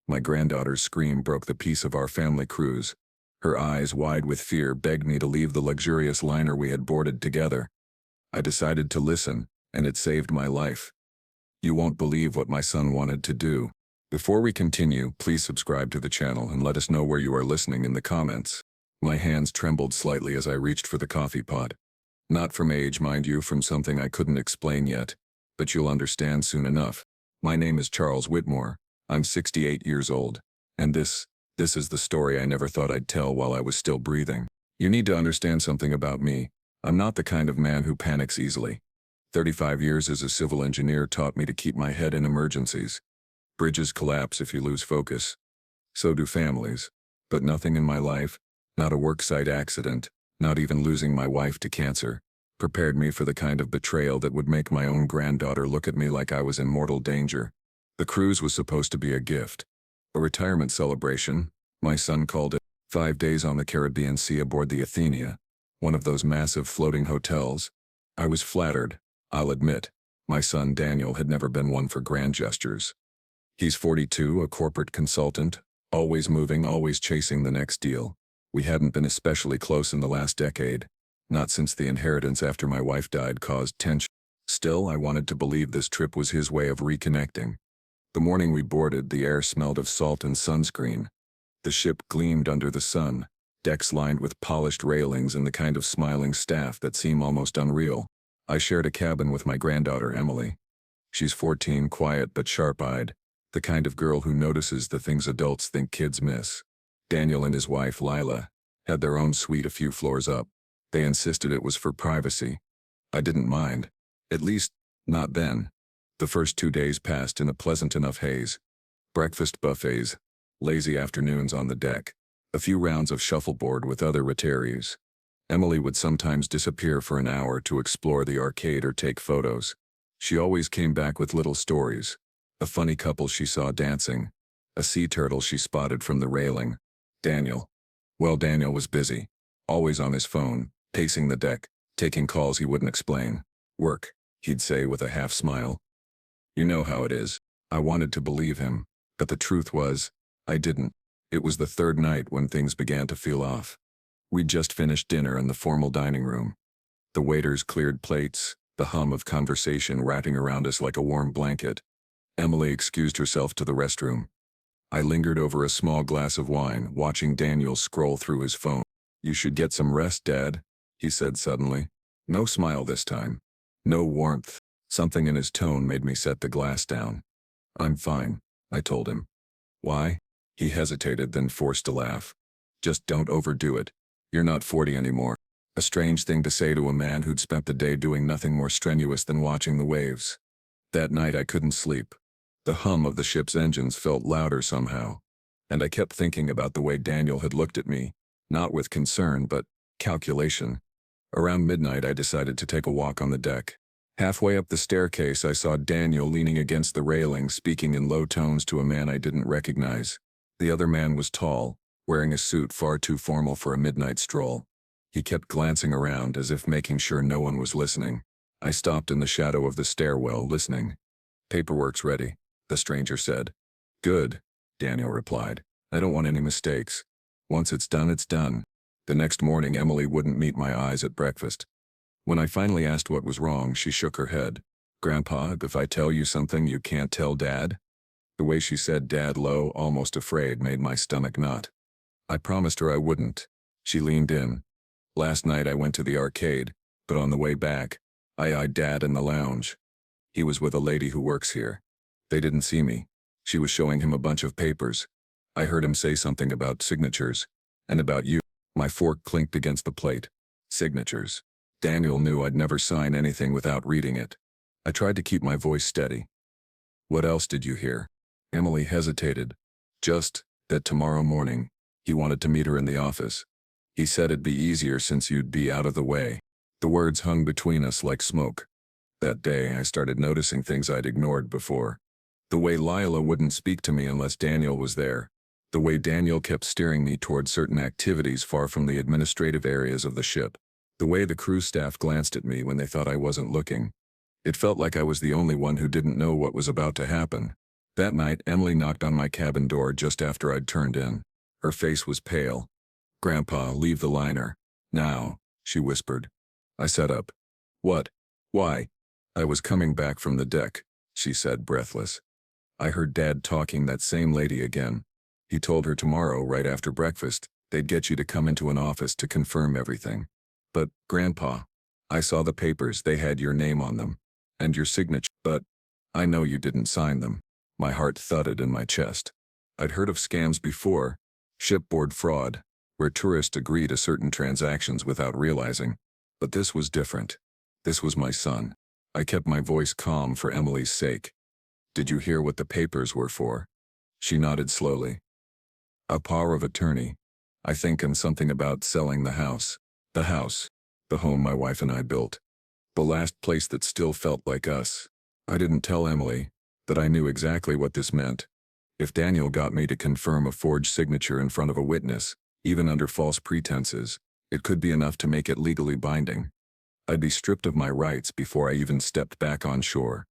My granddaughter's scream broke the peace of our family cruise. Her eyes, wide with fear, begged me to leave the luxurious liner we had boarded together. I decided to listen, and it saved my life. You won't believe what my son wanted to do. Before we continue, please subscribe to the channel and let us know where you are listening in the comments. My hands trembled slightly as I reached for the coffee pot. Not from age, mind you, from something I couldn't explain yet, but you'll understand soon enough. My name is Charles Whitmore. I'm 68 years old, and this is the story I never thought I'd tell while I was still breathing. You need to understand something about me. I'm not the kind of man who panics easily. 35 years as a civil engineer taught me to keep my head in emergencies. Bridges collapse if you lose focus. So do families. But nothing in my life, not a worksite accident, not even losing my wife to cancer, prepared me for the kind of betrayal that would make my own granddaughter look at me like I was in mortal danger. The cruise was supposed to be a gift, a retirement celebration. My son called it. 5 days on the Caribbean Sea aboard the Athenia, one of those massive floating hotels. I was flattered, I'll admit. My son Daniel had never been one for grand gestures. He's 42, a corporate consultant, always moving, always chasing the next deal. We hadn't been especially close in the last decade, not since the inheritance after my wife died caused tension. Still, I wanted to believe this trip was his way of reconnecting. The morning we boarded, the air smelled of salt and sunscreen. The ship gleamed under the sun, decks lined with polished railings and the kind of smiling staff that seem almost unreal. I shared a cabin with my granddaughter Emily. She's 14, quiet but sharp-eyed, the kind of girl who notices the things adults think kids miss. Daniel and his wife Lila had their own suite a few floors up. They insisted it was for privacy. I didn't mind. At least, not then. The first 2 days passed in a pleasant enough haze. Breakfast buffets, lazy afternoons on the deck, a few rounds of shuffleboard with other retirees. Emily would sometimes disappear for an hour to explore the arcade or take photos. She always came back with little stories. A funny couple she saw dancing, a sea turtle she spotted from the railing. Daniel was busy, always on his phone, pacing the deck, taking calls he wouldn't explain. Work, he'd say with a half smile. You know how it is. I wanted to believe him, but the truth was, I didn't. It was the third night when things began to feel off. We'd just finished dinner in the formal dining room. The waiters cleared plates, the hum of conversation wrapping around us like a warm blanket. Emily excused herself to the restroom. I lingered over a small glass of wine, watching Daniel scroll through his phone. You should get some rest, Dad, he said suddenly. No smile this time. No warmth. Something in his tone made me set the glass down. I'm fine, I told him. Why? He hesitated, then forced a laugh. Just don't overdo it. You're not 40 anymore. A strange thing to say to a man who'd spent the day doing nothing more strenuous than watching the waves. That night I couldn't sleep. The hum of the ship's engines felt louder somehow, and I kept thinking about the way Daniel had looked at me, not with concern but calculation. Around midnight I decided to take a walk on the deck. Halfway up the staircase I saw Daniel leaning against the railing, speaking in low tones to a man I didn't recognize. The other man was tall, wearing a suit far too formal for a midnight stroll. He kept glancing around as if making sure no one was listening. I stopped in the shadow of the stairwell, listening. Paperwork's ready, the stranger said. Good, Daniel replied. I don't want any mistakes. Once it's done, it's done. The next morning Emily wouldn't meet my eyes at breakfast. When I finally asked what was wrong, she shook her head. Grandpa, if I tell you something you can't tell Dad? The way she said Dad low, almost afraid, made my stomach knot. I promised her I wouldn't. She leaned in. Last night I went to the arcade, but on the way back, I eyed Dad in the lounge. He was with a lady who works here. They didn't see me. She was showing him a bunch of papers. I heard him say something about signatures, and about you. My fork clinked against the plate. Signatures. Daniel knew I'd never sign anything without reading it. I tried to keep my voice steady. What else did you hear? Emily hesitated. Just that tomorrow morning, he wanted to meet her in the office. He said it'd be easier since you'd be out of the way. The words hung between us like smoke. That day, I started noticing things I'd ignored before. The way Lila wouldn't speak to me unless Daniel was there. The way Daniel kept steering me toward certain activities far from the administrative areas of the ship. The way the crew staff glanced at me when they thought I wasn't looking. It felt like I was the only one who didn't know what was about to happen. That night, Emily knocked on my cabin door just after I'd turned in. Her face was pale. "Grandpa, leave the liner. Now," she whispered. I sat up. "What? Why?" "I was coming back from the deck," she said, breathless. "I heard Dad talking that same lady again. He told her tomorrow, right after breakfast, they'd get you to come into an office to confirm everything. But, Grandpa, I saw the papers, they had your name on them. And your signature, but I know you didn't sign them." My heart thudded in my chest. I'd heard of scams before, shipboard fraud, where tourists agree to certain transactions without realizing. But this was different. This was my son. I kept my voice calm for Emily's sake. "Did you hear what the papers were for?" She nodded slowly. "A power of attorney, I think, and something about selling the house. The house. The home my wife and I built. The last place that still felt like us." I didn't tell Emily that I knew exactly what this meant. If Daniel got me to confirm a forged signature in front of a witness, even under false pretenses, it could be enough to make it legally binding. I'd be stripped of my rights before I even stepped back on shore.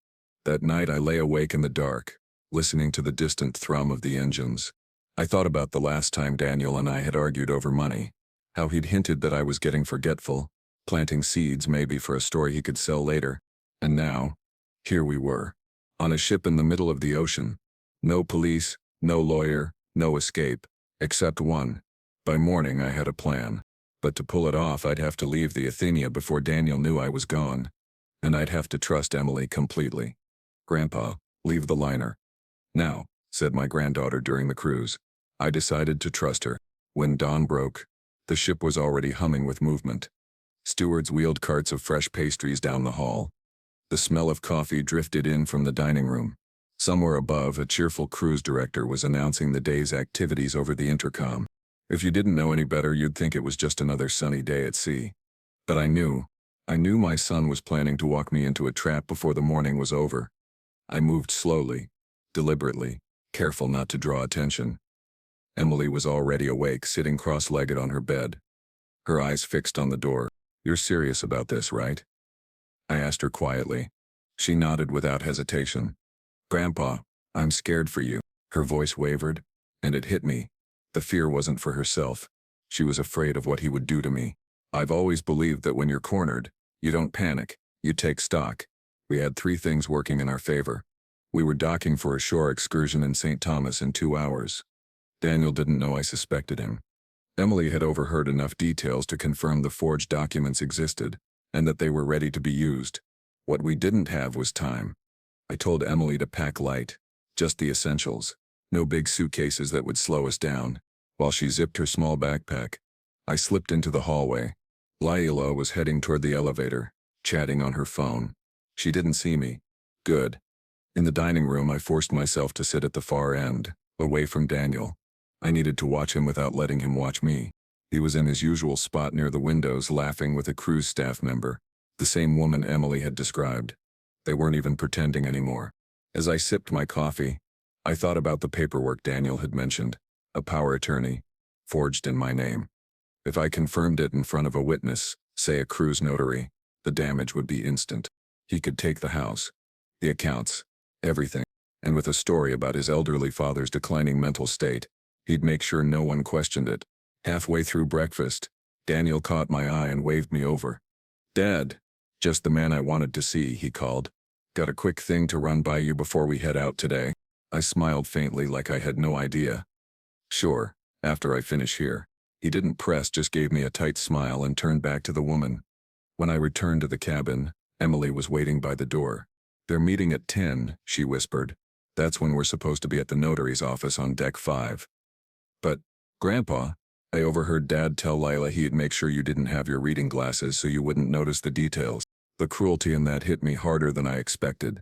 That night I lay awake in the dark, listening to the distant thrum of the engines. I thought about the last time Daniel and I had argued over money, how he'd hinted that I was getting forgetful, planting seeds maybe for a story he could sell later. And now, here we were, on a ship in the middle of the ocean. No police, no lawyer, no escape, except one. By morning I had a plan. But to pull it off, I'd have to leave the Athenia before Daniel knew I was gone. And I'd have to trust Emily completely. "Grandpa, leave the liner." "Now," said my granddaughter during the cruise. I decided to trust her. When dawn broke, the ship was already humming with movement. Stewards wheeled carts of fresh pastries down the hall. The smell of coffee drifted in from the dining room. Somewhere above, a cheerful cruise director was announcing the day's activities over the intercom. If you didn't know any better, you'd think it was just another sunny day at sea. But I knew my son was planning to walk me into a trap before the morning was over. I moved slowly, deliberately, careful not to draw attention. Emily was already awake, sitting cross-legged on her bed, her eyes fixed on the door. "You're serious about this, right?" I asked her quietly. She nodded without hesitation. "Grandpa, I'm scared for you." Her voice wavered, and it hit me. The fear wasn't for herself. She was afraid of what he would do to me. I've always believed that when you're cornered, you don't panic, you take stock. We had 3 things working in our favor. We were docking for a shore excursion in St. Thomas in 2 hours. Daniel didn't know I suspected him. Emily had overheard enough details to confirm the forged documents existed, and that they were ready to be used. What we didn't have was time. I told Emily to pack light, just the essentials. No big suitcases that would slow us down. While she zipped her small backpack, I slipped into the hallway. Laila was heading toward the elevator, chatting on her phone. She didn't see me. Good. In the dining room, I forced myself to sit at the far end, away from Daniel. I needed to watch him without letting him watch me. He was in his usual spot near the windows, laughing with a cruise staff member, the same woman Emily had described. They weren't even pretending anymore. As I sipped my coffee, I thought about the paperwork Daniel had mentioned, a power attorney, forged in my name. If I confirmed it in front of a witness, say a cruise notary, the damage would be instant. He could take the house, the accounts, everything, and with a story about his elderly father's declining mental state, he'd make sure no one questioned it. Halfway through breakfast, Daniel caught my eye and waved me over. "Dad, just the man I wanted to see," he called. "Got a quick thing to run by you before we head out today." I smiled faintly, like I had no idea. "Sure, after I finish here." He didn't press, just gave me a tight smile and turned back to the woman. When I returned to the cabin, Emily was waiting by the door. "They're meeting at 10, she whispered. "That's when we're supposed to be at the notary's office on deck 5. "But, Grandpa," I overheard Dad tell Lila he'd make sure you didn't have your reading glasses so you wouldn't notice the details. The cruelty in that hit me harder than I expected.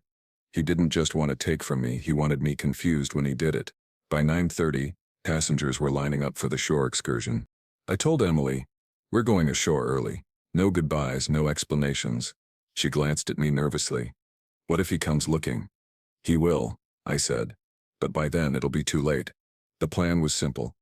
He didn't just want to take from me, he wanted me confused when he did it. By 9:30, passengers were lining up for the shore excursion. I told Emily, "We're going ashore early. No goodbyes, no explanations." She glanced at me nervously. "What if he comes looking?" "He will," I said. "But by then it'll be too late." The plan was simple.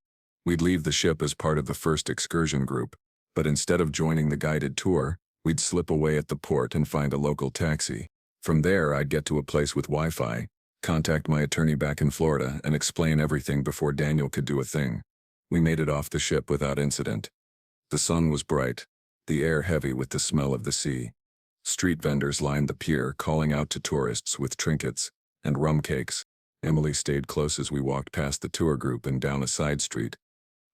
We'd leave the ship as part of the first excursion group, but instead of joining the guided tour, we'd slip away at the port and find a local taxi. From there, I'd get to a place with Wi-Fi, contact my attorney back in Florida and explain everything before Daniel could do a thing. We made it off the ship without incident. The sun was bright, the air heavy with the smell of the sea. Street vendors lined the pier, calling out to tourists with trinkets and rum cakes. Emily stayed close as we walked past the tour group and down a side street.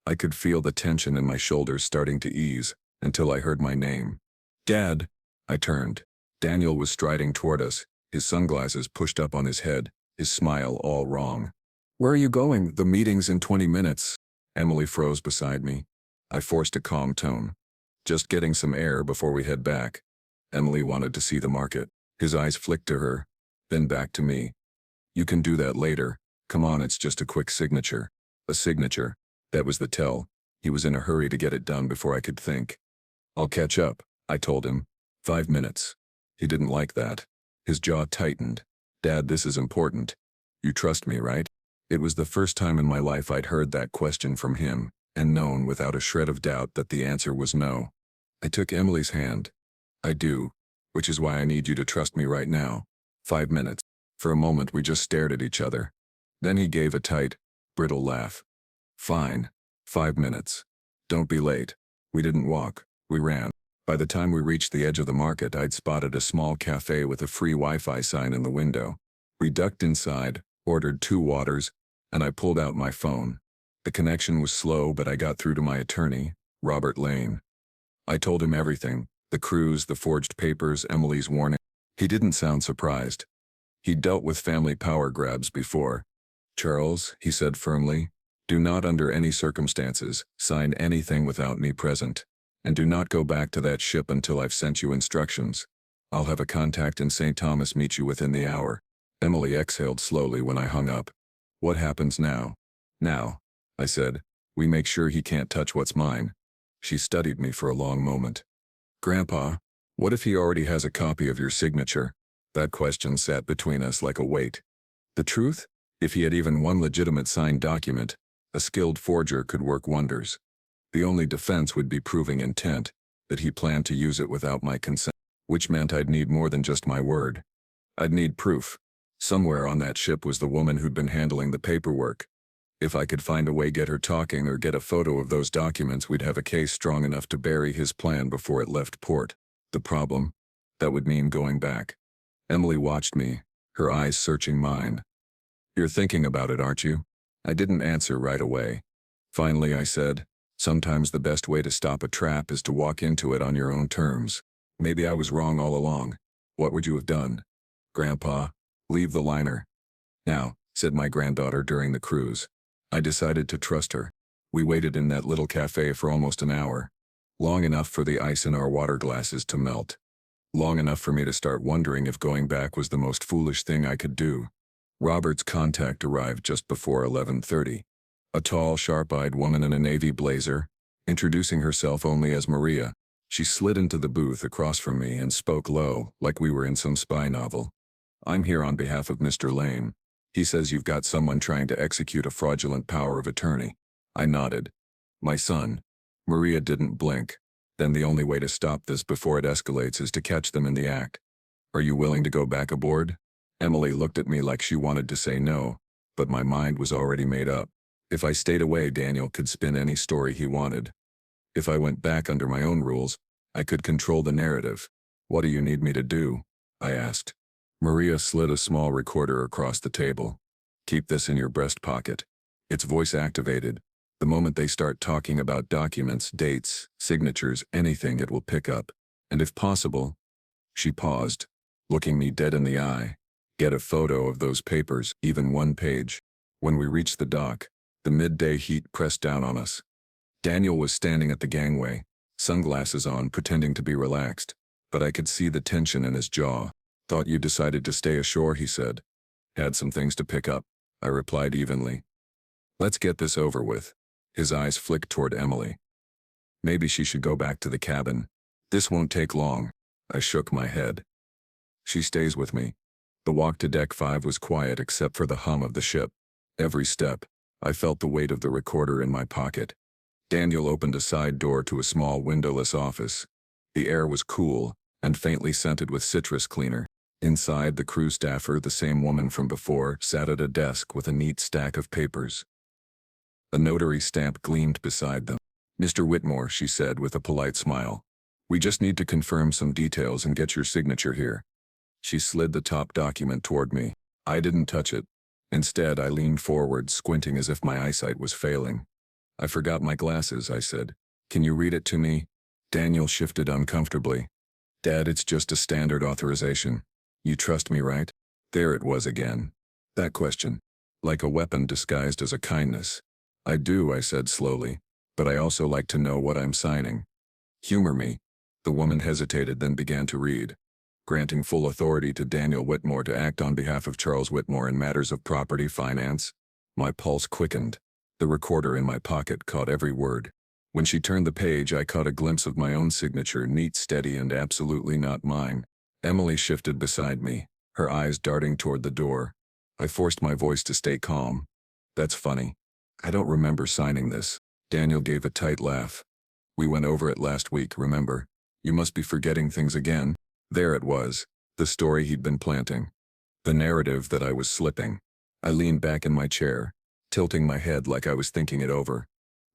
I could feel the tension in my shoulders starting to ease until I heard my name. Dad! I turned. Daniel was striding toward us, his sunglasses pushed up on his head, his smile all wrong. Where are you going? The meeting's in 20 minutes. Emily froze beside me. I forced a calm tone. Just getting some air before we head back. Emily wanted to see the market. His eyes flicked to her, then back to me. You can do that later. Come on, it's just a quick signature. A signature. That was the tell. He was in a hurry to get it done before I could think. I'll catch up, I told him. 5 minutes. He didn't like that. His jaw tightened. Dad, this is important. You trust me, right? It was the first time in my life I'd heard that question from him, and known without a shred of doubt that the answer was no. I took Emily's hand. I do, which is why I need you to trust me right now. 5 minutes. For a moment we just stared at each other. Then he gave a tight, brittle laugh. Fine. 5 minutes. Don't be late. We didn't walk, we ran. By the time we reached the edge of the market, I'd spotted a small cafe with a free Wi-Fi sign in the window. We ducked inside, ordered 2 waters, and I pulled out my phone. The connection was slow, but I got through to my attorney, Robert Lane. I told him everything, the cruise, the forged papers, Emily's warning. He didn't sound surprised. He'd dealt with family power grabs before. Charles, he said firmly, do not under any circumstances sign anything without me present. And do not go back to that ship until I've sent you instructions. I'll have a contact in St. Thomas meet you within the hour. Emily exhaled slowly when I hung up. What happens now? Now, I said, we make sure he can't touch what's mine. She studied me for a long moment. Grandpa, what if he already has a copy of your signature? That question sat between us like a weight. The truth? If he had even one legitimate signed document, a skilled forger could work wonders. The only defense would be proving intent, that he planned to use it without my consent, which meant I'd need more than just my word. I'd need proof. Somewhere on that ship was the woman who'd been handling the paperwork. If I could find a way get her talking or get a photo of those documents, we'd have a case strong enough to bury his plan before it left port. The problem? That would mean going back. Emily watched me, her eyes searching mine. You're thinking about it, aren't you? I didn't answer right away. Finally, I said, sometimes the best way to stop a trap is to walk into it on your own terms. Maybe I was wrong all along. What would you have done? Grandpa, leave the liner. Now, said my granddaughter during the cruise. I decided to trust her. We waited in that little cafe for almost an hour. Long enough for the ice in our water glasses to melt. Long enough for me to start wondering if going back was the most foolish thing I could do. Robert's contact arrived just before 11:30. A tall, sharp-eyed woman in a navy blazer, introducing herself only as Maria. She slid into the booth across from me and spoke low, like we were in some spy novel. I'm here on behalf of Mr. Lane. He says you've got someone trying to execute a fraudulent power of attorney. I nodded. My son. Maria didn't blink. Then the only way to stop this before it escalates is to catch them in the act. Are you willing to go back aboard? Emily looked at me like she wanted to say no, but my mind was already made up. If I stayed away, Daniel could spin any story he wanted. If I went back under my own rules, I could control the narrative. What do you need me to do? I asked. Maria slid a small recorder across the table. Keep this in your breast pocket. It's voice activated. The moment they start talking about documents, dates, signatures, anything, it will pick up. And if possible, she paused, looking me dead in the eye. Get a photo of those papers, even one page. When we reached the dock, the midday heat pressed down on us. Daniel was standing at the gangway, sunglasses on, pretending to be relaxed, but I could see the tension in his jaw. Thought you decided to stay ashore, he said. Had some things to pick up, I replied evenly. Let's get this over with. His eyes flicked toward Emily. Maybe she should go back to the cabin. This won't take long. I shook my head. She stays with me. The walk to deck 5 was quiet except for the hum of the ship. Every step, I felt the weight of the recorder in my pocket. Daniel opened a side door to a small windowless office. The air was cool and faintly scented with citrus cleaner. Inside, the crew staffer, the same woman from before, sat at a desk with a neat stack of papers. A notary stamp gleamed beside them. "Mr. Whitmore," she said with a polite smile. "We just need to confirm some details and get your signature here." She slid the top document toward me. I didn't touch it. Instead, I leaned forward, squinting as if my eyesight was failing. "I forgot my glasses," I said. "Can you read it to me?" Daniel shifted uncomfortably. "Dad, it's just a standard authorization. You trust me, right?" There it was again. That question. Like a weapon disguised as a kindness. "I do," I said slowly. "But I also like to know what I'm signing." "Humor me." The woman hesitated, then began to read. "Granting full authority to Daniel Whitmore to act on behalf of Charles Whitmore in matters of property finance." My pulse quickened. The recorder in my pocket caught every word. When she turned the page, I caught a glimpse of my own signature, neat, steady, and absolutely not mine. Emily shifted beside me, her eyes darting toward the door. I forced my voice to stay calm. "That's funny. I don't remember signing this." Daniel gave a tight laugh. "We went over it last week, remember? You must be forgetting things again." There it was, the story he'd been planting. The narrative that I was slipping. I leaned back in my chair, tilting my head like I was thinking it over.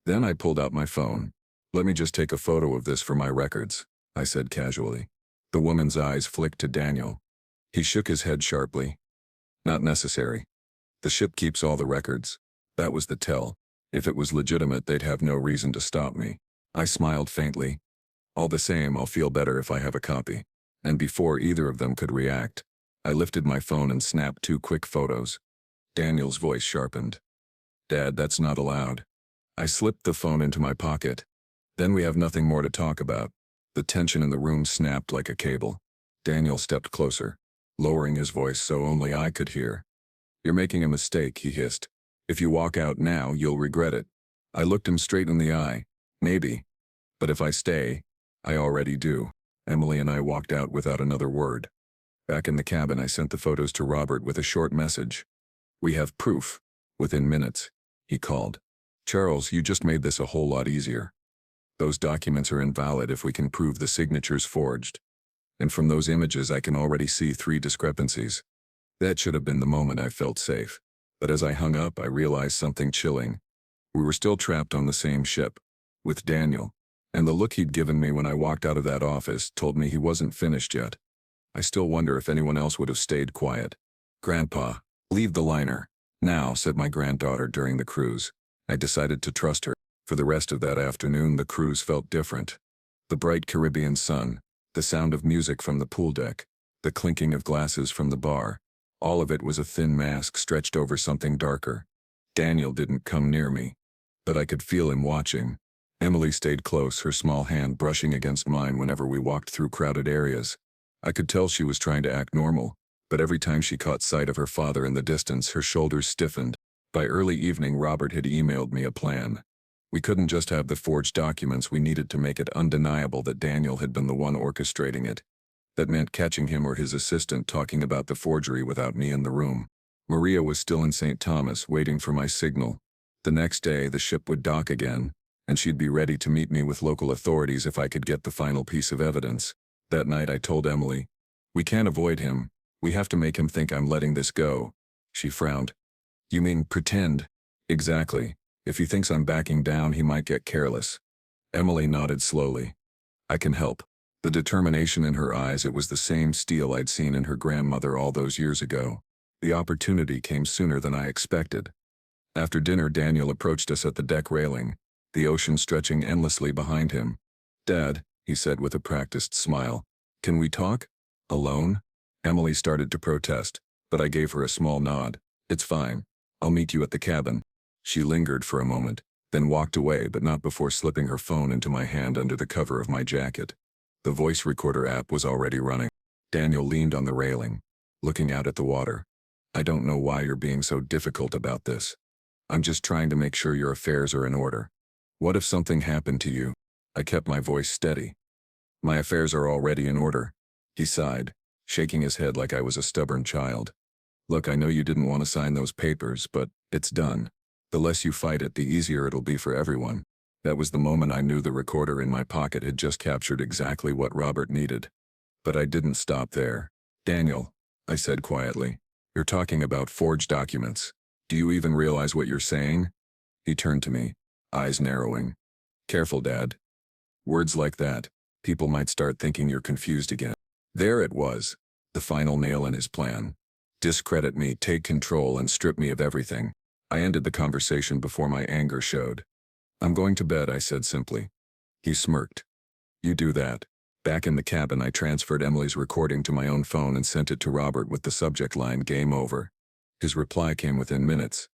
Then I pulled out my phone. "Let me just take a photo of this for my records," I said casually. The woman's eyes flicked to Daniel. He shook his head sharply. "Not necessary. The ship keeps all the records." That was the tell. If it was legitimate, they'd have no reason to stop me. I smiled faintly. "All the same, I'll feel better if I have a copy." And before either of them could react, I lifted my phone and snapped 2 quick photos. Daniel's voice sharpened. "Dad, that's not allowed." I slipped the phone into my pocket. "Then we have nothing more to talk about." The tension in the room snapped like a cable. Daniel stepped closer, lowering his voice so only I could hear. "You're making a mistake," he hissed. "If you walk out now, you'll regret it." I looked him straight in the eye. "Maybe. But if I stay, I already do." Emily and I walked out without another word. Back in the cabin, I sent the photos to Robert with a short message. "We have proof." Within minutes, he called. "Charles, you just made this a whole lot easier. Those documents are invalid if we can prove the signature's forged. And from those images, I can already see 3 discrepancies." That should have been the moment I felt safe. But as I hung up, I realized something chilling. We were still trapped on the same ship, with Daniel. And the look he'd given me when I walked out of that office told me he wasn't finished yet. I still wonder if anyone else would have stayed quiet. "Grandpa, leave the liner now," said my granddaughter during the cruise. I decided to trust her. For the rest of that afternoon, the cruise felt different. The bright Caribbean sun, the sound of music from the pool deck, the clinking of glasses from the bar, all of it was a thin mask stretched over something darker. Daniel didn't come near me, but I could feel him watching. Emily stayed close, her small hand brushing against mine whenever we walked through crowded areas. I could tell she was trying to act normal, but every time she caught sight of her father in the distance, her shoulders stiffened. By early evening, Robert had emailed me a plan. We couldn't just have the forged documents, we needed to make it undeniable that Daniel had been the one orchestrating it. That meant catching him or his assistant talking about the forgery without me in the room. Maria was still in St. Thomas, waiting for my signal. The next day, the ship would dock again, and she'd be ready to meet me with local authorities if I could get the final piece of evidence. That night I told Emily, "We can't avoid him. We have to make him think I'm letting this go." She frowned. "You mean pretend?" "Exactly. If he thinks I'm backing down, he might get careless." Emily nodded slowly. "I can help." The determination in her eyes, it was the same steel I'd seen in her grandmother all those years ago. The opportunity came sooner than I expected. After dinner, Daniel approached us at the deck railing, the ocean stretching endlessly behind him. "Dad," he said with a practiced smile, "can we talk? Alone?" Emily started to protest, but I gave her a small nod. "It's fine. I'll meet you at the cabin." She lingered for a moment, then walked away, but not before slipping her phone into my hand under the cover of my jacket. The voice recorder app was already running. Daniel leaned on the railing, looking out at the water. "I don't know why you're being so difficult about this. I'm just trying to make sure your affairs are in order. What if something happened to you?" I kept my voice steady. "My affairs are already in order." He sighed, shaking his head like I was a stubborn child. "Look, I know you didn't want to sign those papers, but it's done. The less you fight it, the easier it'll be for everyone." That was the moment I knew the recorder in my pocket had just captured exactly what Robert needed. But I didn't stop there. Daniel, I said quietly, you're talking about forged documents. Do you even realize what you're saying? He turned to me, eyes narrowing. Careful, Dad. Words like that, people might start thinking you're confused again. There it was, the final nail in his plan. Discredit me, take control, and strip me of everything. I ended the conversation before my anger showed. I'm going to bed, I said simply. He smirked. You do that. Back in the cabin, I transferred Emily's recording to my own phone and sent it to Robert with the subject line, "Game over." His reply came within minutes.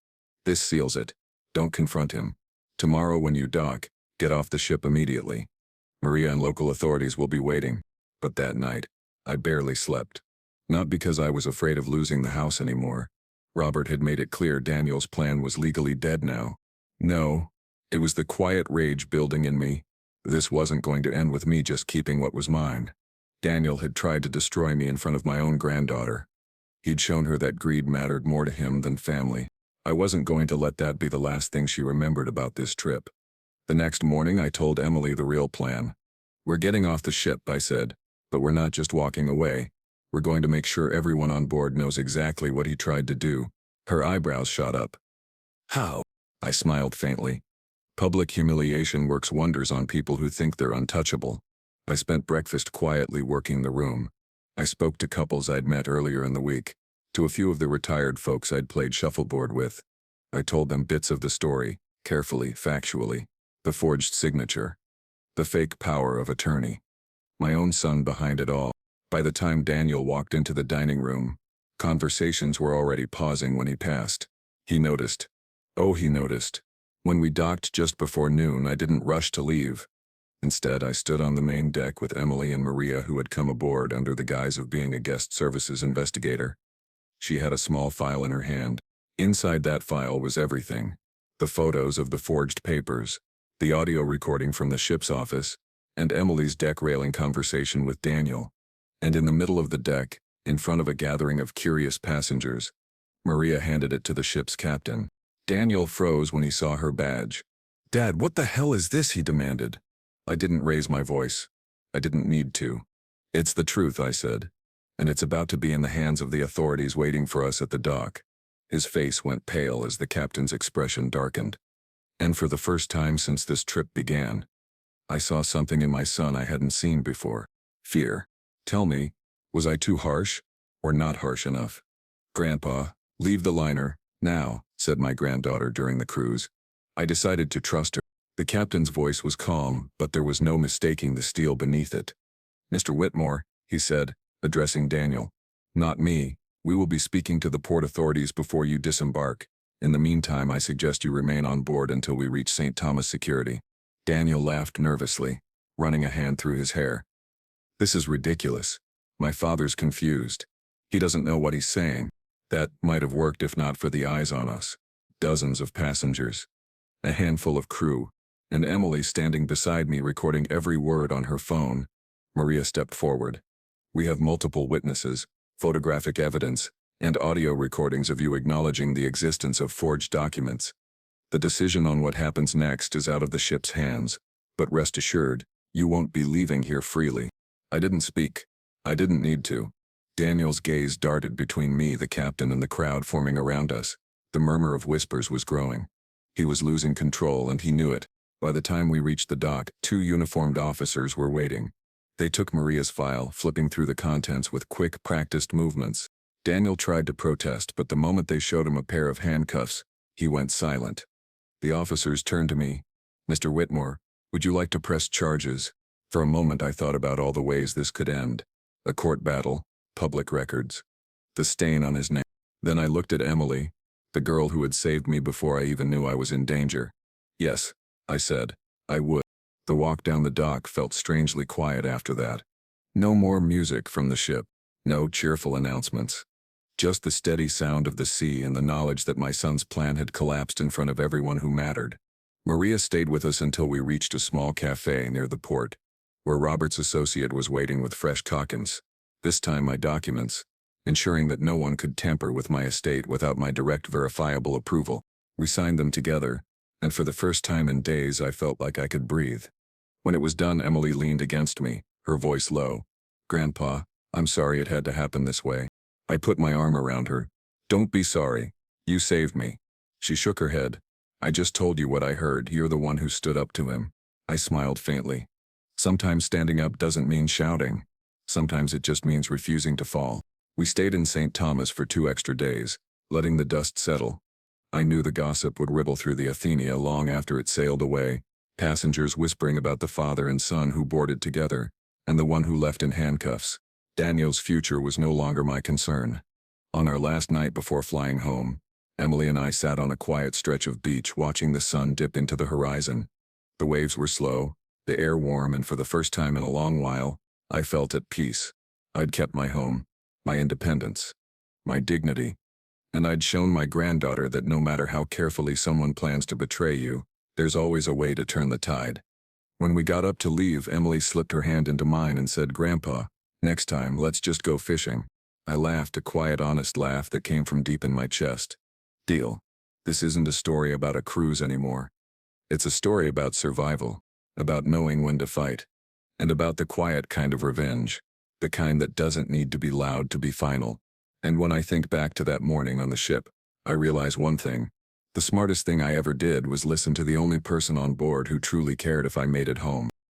This seals it. Don't confront him. Tomorrow when you dock, get off the ship immediately. Maria and local authorities will be waiting. But that night, I barely slept. Not because I was afraid of losing the house anymore. Robert had made it clear Daniel's plan was legally dead now. No, it was the quiet rage building in me. This wasn't going to end with me just keeping what was mine. Daniel had tried to destroy me in front of my own granddaughter. He'd shown her that greed mattered more to him than family. I wasn't going to let that be the last thing she remembered about this trip. The next morning I told Emily the real plan. We're getting off the ship, I said, but we're not just walking away. We're going to make sure everyone on board knows exactly what he tried to do. Her eyebrows shot up. How? I smiled faintly. Public humiliation works wonders on people who think they're untouchable. I spent breakfast quietly working the room. I spoke to couples I'd met earlier in the week, to a few of the retired folks I'd played shuffleboard with. I told them bits of the story, carefully, factually. The forged signature. The fake power of attorney. My own son behind it all. By the time Daniel walked into the dining room, conversations were already pausing when he passed. He noticed. Oh, he noticed. When we docked just before noon, I didn't rush to leave. Instead, I stood on the main deck with Emily and Maria, who had come aboard under the guise of being a guest services investigator. She had a small file in her hand. Inside that file was everything. The photos of the forged papers, the audio recording from the ship's office, and Emily's deck railing conversation with Daniel. And in the middle of the deck, in front of a gathering of curious passengers, Maria handed it to the ship's captain. Daniel froze when he saw her badge. "Dad, what the hell is this?" he demanded. I didn't raise my voice. I didn't need to. "It's the truth," I said. "And it's about to be in the hands of the authorities waiting for us at the dock." His face went pale as the captain's expression darkened. And for the first time since this trip began, I saw something in my son I hadn't seen before. Fear. Tell me, was I too harsh? Or not harsh enough? "Grandpa, leave the liner, now," said my granddaughter during the cruise. I decided to trust her. The captain's voice was calm, but there was no mistaking the steel beneath it. "Mr. Whitmore," he said, addressing Daniel. "Not me. We will be speaking to the port authorities before you disembark. In the meantime, I suggest you remain on board until we reach St. Thomas Security." Daniel laughed nervously, running a hand through his hair. "This is ridiculous. My father's confused. He doesn't know what he's saying. That might have worked if not for the eyes on us. Dozens of passengers. A handful of crew. And Emily standing beside me recording every word on her phone." Maria stepped forward. "We have multiple witnesses, photographic evidence, and audio recordings of you acknowledging the existence of forged documents. The decision on what happens next is out of the ship's hands, but rest assured, you won't be leaving here freely." I didn't speak. I didn't need to. Daniel's gaze darted between me, the captain, and the crowd forming around us. The murmur of whispers was growing. He was losing control, and he knew it. By the time we reached the dock, 2 uniformed officers were waiting. They took Maria's file, flipping through the contents with quick, practiced movements. Daniel tried to protest, but the moment they showed him a pair of handcuffs, he went silent. The officers turned to me. "Mr. Whitmore, would you like to press charges?" For a moment I thought about all the ways this could end. A court battle, public records, the stain on his name. Then I looked at Emily, the girl who had saved me before I even knew I was in danger. "Yes," I said, "I would." The walk down the dock felt strangely quiet after that. No more music from the ship. No cheerful announcements. Just the steady sound of the sea and the knowledge that my son's plan had collapsed in front of everyone who mattered. Maria stayed with us until we reached a small cafe near the port, where Robert's associate was waiting with fresh cockins. This time my documents, ensuring that no one could tamper with my estate without my direct verifiable approval. We signed them together, and for the first time in days I felt like I could breathe. When it was done, Emily leaned against me, her voice low. "Grandpa, I'm sorry it had to happen this way. I put my arm around her. Don't be sorry. You saved me. She shook her head. I just told you what I heard. You're the one who stood up to him. I smiled faintly. Sometimes standing up doesn't mean shouting. Sometimes it just means refusing to fall. We stayed in St. Thomas for 2 extra days, letting the dust settle. I knew the gossip would ripple through the Athenia long after it sailed away, passengers whispering about the father and son who boarded together, and the one who left in handcuffs. Daniel's future was no longer my concern. On our last night before flying home, Emily and I sat on a quiet stretch of beach watching the sun dip into the horizon. The waves were slow, the air warm, and for the first time in a long while, I felt at peace. I'd kept my home, my independence, my dignity, and I'd shown my granddaughter that no matter how carefully someone plans to betray you, there's always a way to turn the tide. When we got up to leave, Emily slipped her hand into mine and said, "Grandpa, next time, let's just go fishing." I laughed, a quiet, honest laugh that came from deep in my chest. Deal. This isn't a story about a cruise anymore. It's a story about survival, about knowing when to fight, and about the quiet kind of revenge, the kind that doesn't need to be loud to be final. And when I think back to that morning on the ship, I realize one thing. The smartest thing I ever did was listen to the only person on board who truly cared if I made it home.